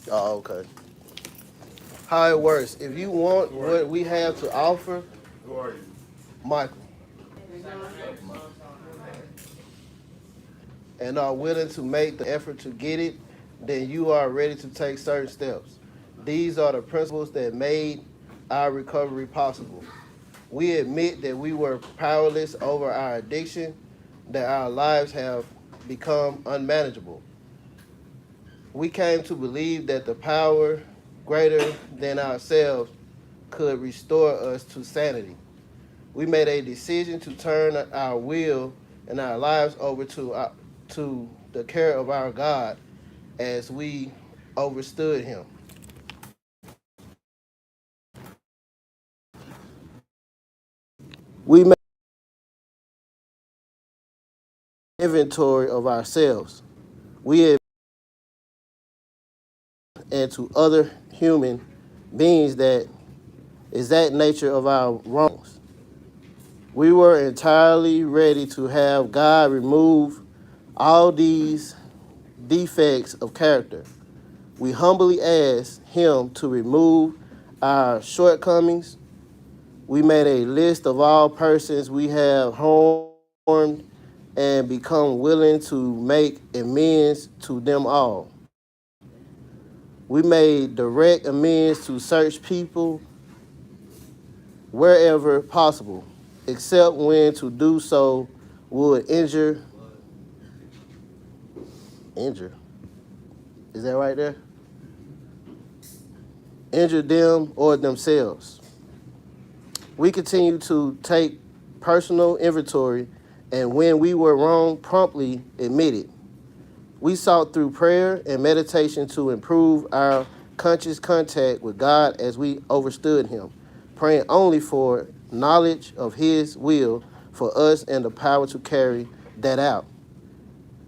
Oh, okay. How it works? If you want what we have to offer, Who are you? Michael, and are willing to make the effort to get it, then you are ready to take certain steps. These are the principles that made our recovery possible. We admit that we were powerless over our addiction, that our lives have become unmanageable. We came to believe that the power greater than ourselves could restore us to sanity. We made a decision to turn our will and our lives over to the care of our God as we overstood Him. We made inventory of ourselves. We and to other human beings that exact nature of our wrongs. We were entirely ready to have God remove all these defects of character. We humbly asked Him to remove our shortcomings. We made a list of all persons we have harmed and become willing to make amends to them all. We made direct amends to such people wherever possible, except when to do so would injure. Is that right there? Injure them or themselves. We continue to take personal inventory, and when we were wrong, promptly admit it. We sought through prayer and meditation to improve our conscious contact with God as we overstood Him, praying only for knowledge of His will for us and the power to carry that out.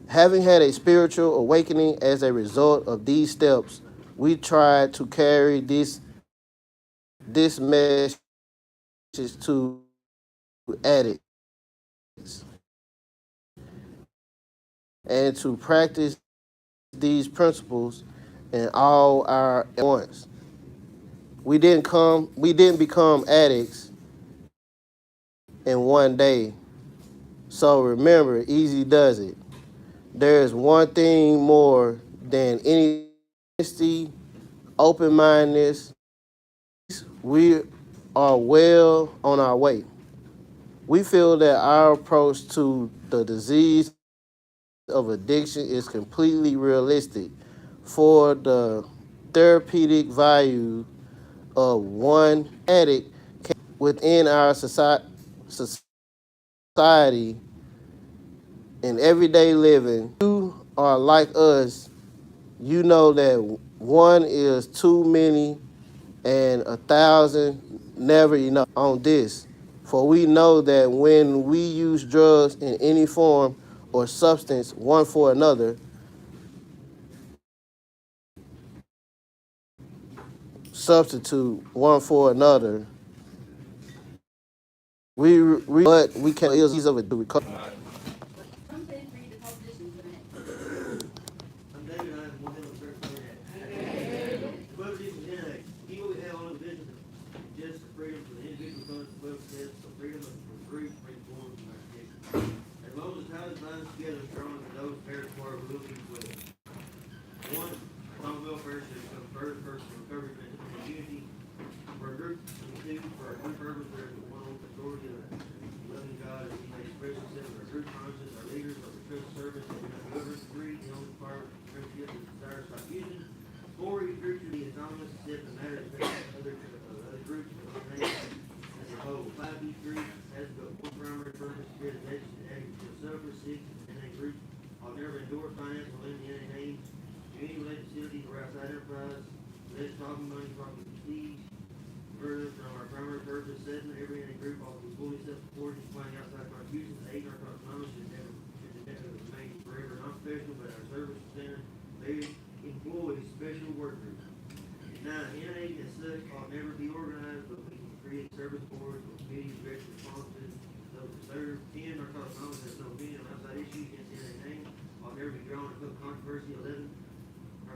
Having had a spiritual awakening as a result of these steps, we tried to carry this message to addicts and to practice these principles in all our at once. We didn't become addicts in one day. So remember, easy does it. There is one thing more than any honesty, open mindedness. We are well on our way. We feel that our approach to the disease of addiction is completely realistic for the therapeutic value of one addict within our society in everyday living. You are like us, you know that one is too many and 1,000 never enough on this. For we know that when we use drugs in any form or substance one for another, substitute one for another, but we can ease of it to recover.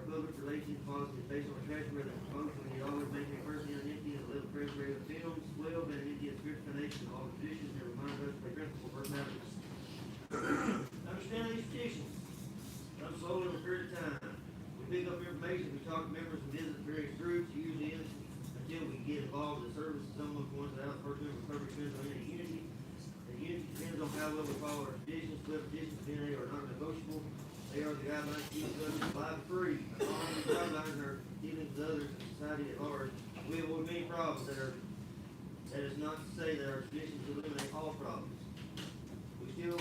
public relations policy is based on a trash where the proposal will always maintain first anonymity and a level press rate of films, 12, anonymity and strict foundation of all traditions that remind us of the principal personalities. Understand these traditions. Come slowly over a period of time. We pick up information, we talk to members and visit various groups, usually innocent, until we get involved in the service. Someone points out personal recovery depends on any unity. The unity depends on how well we follow our traditions. 12 traditions in DNA are not negotiable. They are the guidelines to keep us alive and free. As long as these guidelines are dealing with others and society at large, we avoid many problems that is not to say that our traditions eliminate all problems. We still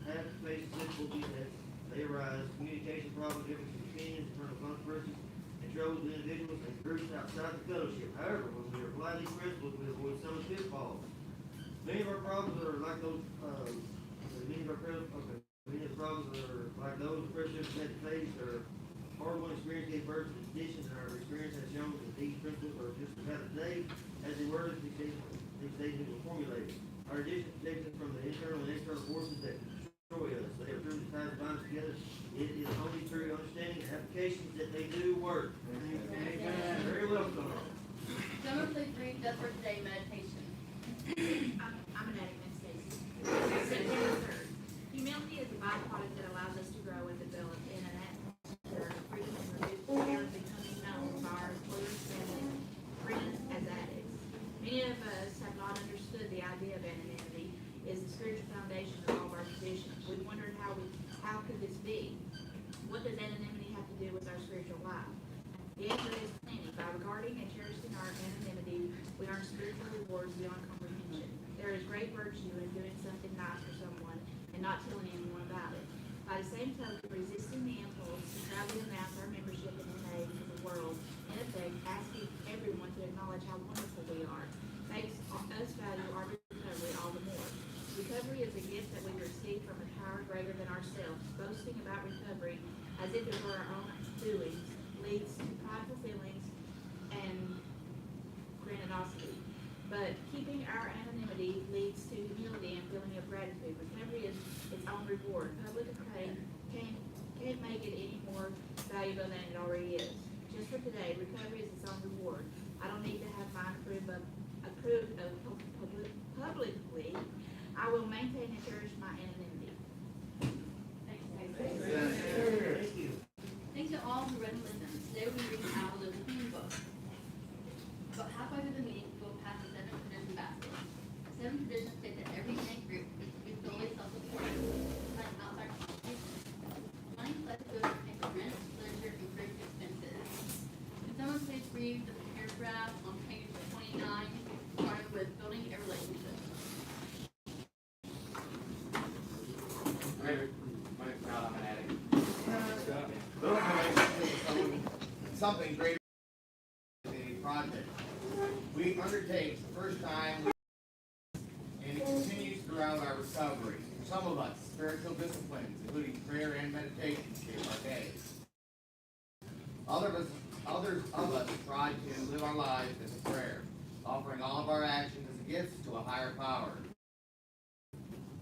have to face difficulties as they arise, communication problems, difference of opinions, internal controversies, and troubles with individuals and groups outside the fellowship. However, when we apply these principles, we avoid some of the pitfalls. Many of our problems are like those, many of the problems are like those the Christians had to face are horrible experience gave birth to the traditions, and our experience has shown that these principles are just as bad today as they were these days they were formulated. Our traditions protect us from the internal and external forces that destroy us. They are truly tied to bind us together. It is only through understanding and applications that they do work. Amen. Very well done. Someone please read the for today meditation. I'm an addict, Miss Stacy. September 3rd. Humility is a byproduct that allows us to grow and develop in an atmosphere of freedom and reduced fear of becoming known by our employers, family, friends as addicts. Many of us have not understood the idea of anonymity is the spiritual foundation of all of our traditions. We wondered how could this be? What does anonymity have to do with our spiritual life? The answer is plenty. By regarding and cherishing our anonymity, we earn spiritual rewards beyond comprehension. There is great virtue in doing something nice for someone and not telling anyone about it. By the same token, resisting the impulse to proudly announce our membership in NA to the world, in effect, asking everyone to acknowledge how wonderful we are, makes us value our recovery all the more. Recovery is a gift that we receive from a power greater than ourselves. Boasting about recovery as if it were our own doings leads to prideful feelings and grandiosity. But keeping our anonymity leads to humility and feeling of gratitude. Recovery is its own reward. Public acclaim can't make it any more valuable than it already is. Just for today, recovery is its own reward. I don't need to have mine approved of publicly. I will maintain and cherish my anonymity. Thank you. Thanks to all who read and listened. Today we'll be reading out of the theme book. About halfway through the meeting, we'll pass the 7 tradition basket. 7 traditions state that every innate group is to be solely self-supporting, like outside contributions. Money collected goes to pay for rent, literature, and group expenses. Can someone please read the paragraph on page 29, starting with building a relationship? I'm an addict. Building relationships with something greater than a project. We undertake the first time, and it continues throughout our recovery. For some of us, spiritual disciplines, including prayer and meditation, shape our days. Others of us try to live our lives as a prayer, offering all of our actions as gifts to a higher power.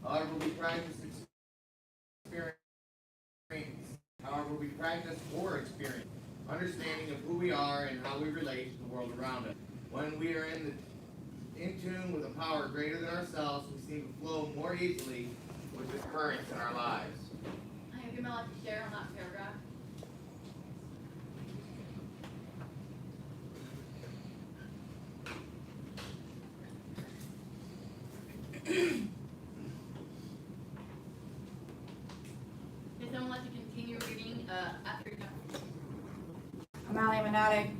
However, we practice or experience understanding of who we are and how we relate to the world around us. When we are in tune with a power greater than ourselves, we seem to flow more easily with the currents in our lives. I have given my life to share on that paragraph. Would someone like to continue reading after you're done? I'm Allie, I'm an addict.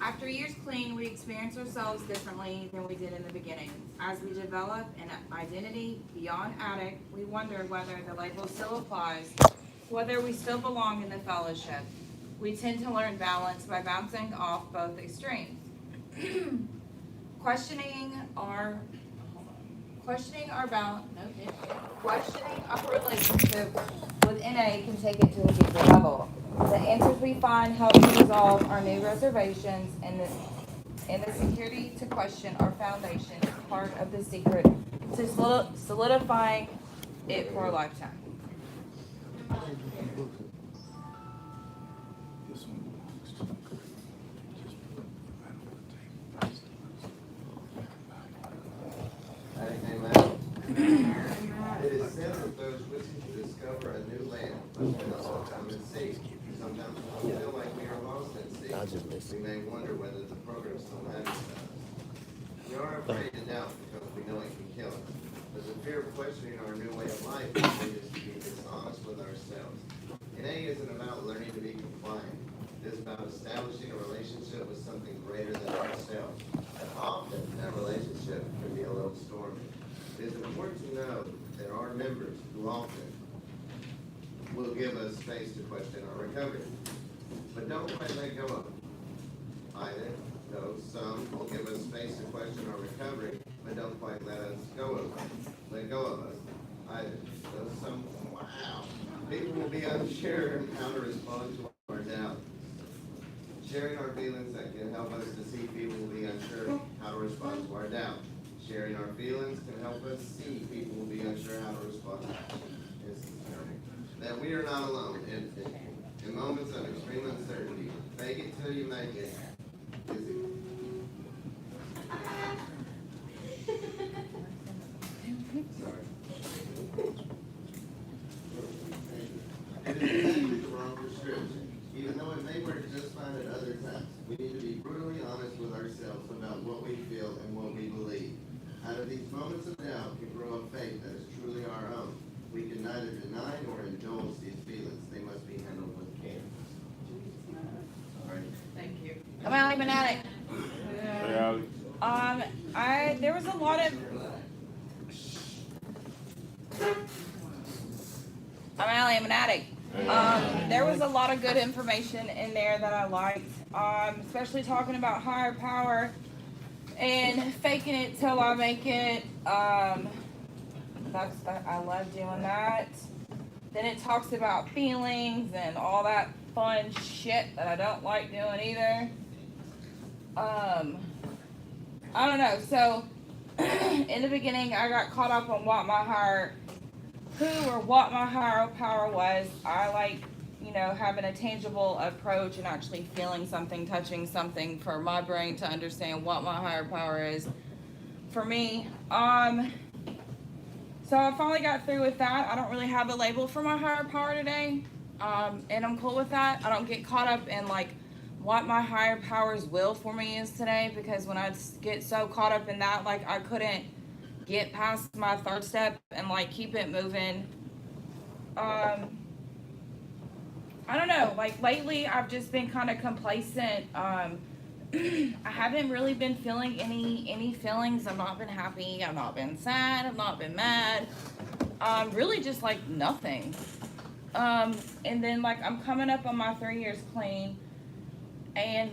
After years clean, we experience ourselves differently than we did in the beginning. As we develop an identity beyond addict, we wonder whether the label still applies, whether we still belong in the fellowship. We tend to learn balance by bouncing off both extremes. Questioning our relationship with NA can take it to a deeper level. The answers we find help to resolve our new reservations, and the security to question our foundation is part of the secret to solidifying it for a lifetime. hesitancy, I'll just listen. we may wonder whether the program still matters to us. We are afraid to doubt because we know it can kill us. But the fear of questioning our new way of life will lead us to be dishonest with ourselves. NA isn't about learning to be compliant. It is about establishing a relationship with something greater than ourselves. Often, that relationship can be a little stormy. It is important to know there are members who often will give us space to question our recovery. But don't quite let go of it either, though some will give us space to question our recovery, but don't quite let go of us either. Though some, people will be unsure how to respond to our doubts. Sharing our feelings that can help us to see people will be unsure how to respond to our doubt. Sharing our feelings can help us see people will be unsure how to respond to that we are not alone in moments of extreme uncertainty. Fake it till you make it. Sorry. It is exactly the wrong prescription, even though it may work just fine at other times. We need to be brutally honest with ourselves about what we feel and what we believe. Out of these moments of doubt can grow a faith that is truly our own. We can neither deny nor indulge these feelings. They must be handled with care. All right. Thank you. I'm Allie Benatic. There was a lot of. I'm Allie, I'm an addict. There was a lot of good information in there that I liked, especially talking about higher power and faking it till I make it. I love doing that. Then it talks about feelings and all that fun shit that I don't like doing either. I don't know. So in the beginning, I got caught up on what my higher power was. I like, having a tangible approach and actually feeling something, touching something for my brain to understand what my higher power is for me. So I finally got through with that. I don't really have a label for my higher power today. And I'm cool with that. I don't get caught up in what my higher power's will for me is today, because when I get so caught up in that, I couldn't get past my third step and keep it moving. I don't know, lately I've just been kind of complacent. I haven't really been feeling any feelings. I've not been happy. I've not been sad. I've not been mad. Really just nothing. And then I'm coming up on my 3 years clean, and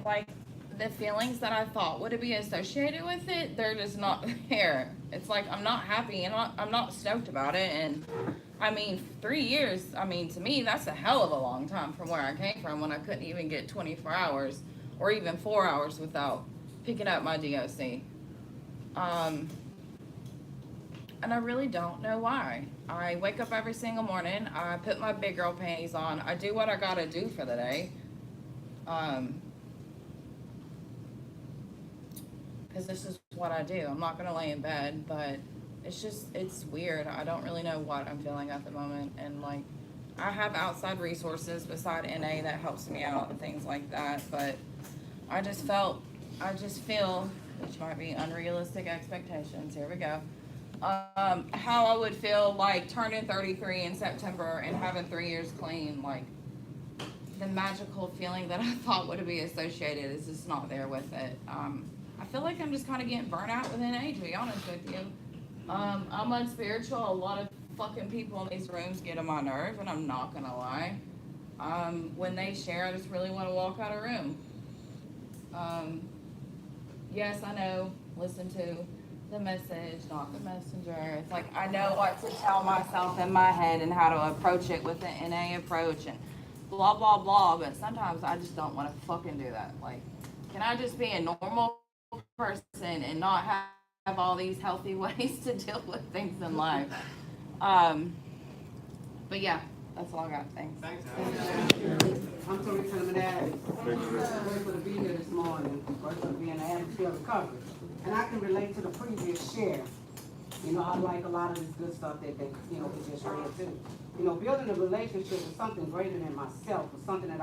the feelings that I thought would be associated with it, they're just not there. It's I'm not happy and I'm not stoked about it. And 3 years, to me, that's a hell of a long time from where I came from, when I couldn't even get 24 hours or even 4 hours without picking up my DOC. And I really don't know why. I wake up every single morning, I put my big girl panties on, I do what I gotta do for the day. Because this is what I do. I'm not gonna lay in bed, but it's weird. I don't really know what I'm feeling at the moment. And I have outside resources beside NA that helps me out and things like that, but I just feel, which might be unrealistic expectations, here we go, how I would feel turning 33 in September and having 3 years clean. The magical feeling that I thought would be associated is just not there with it. I feel like I'm just kind of getting burnt out with NA, to be honest with you. I'm unspiritual. A lot of fucking people in these rooms get on my nerve, and I'm not gonna lie. When they share, I just really want to walk out of the room. Yes, I know, listen to the message, not the messenger. It's I know what to tell myself in my head and how to approach it with the NA approach and blah, blah, blah, but sometimes I just don't want to fucking do that. Can I just be a normal person and not have all these healthy ways to deal with things in life? But yeah, that's all I got. Thanks. I'm Tony from an addict. Grateful to be here this morning. Grateful to be in the atmosphere of recovery. And I can relate to the previous share. I like a lot of this good stuff that we just read too. Building a relationship with something greater than myself, or something that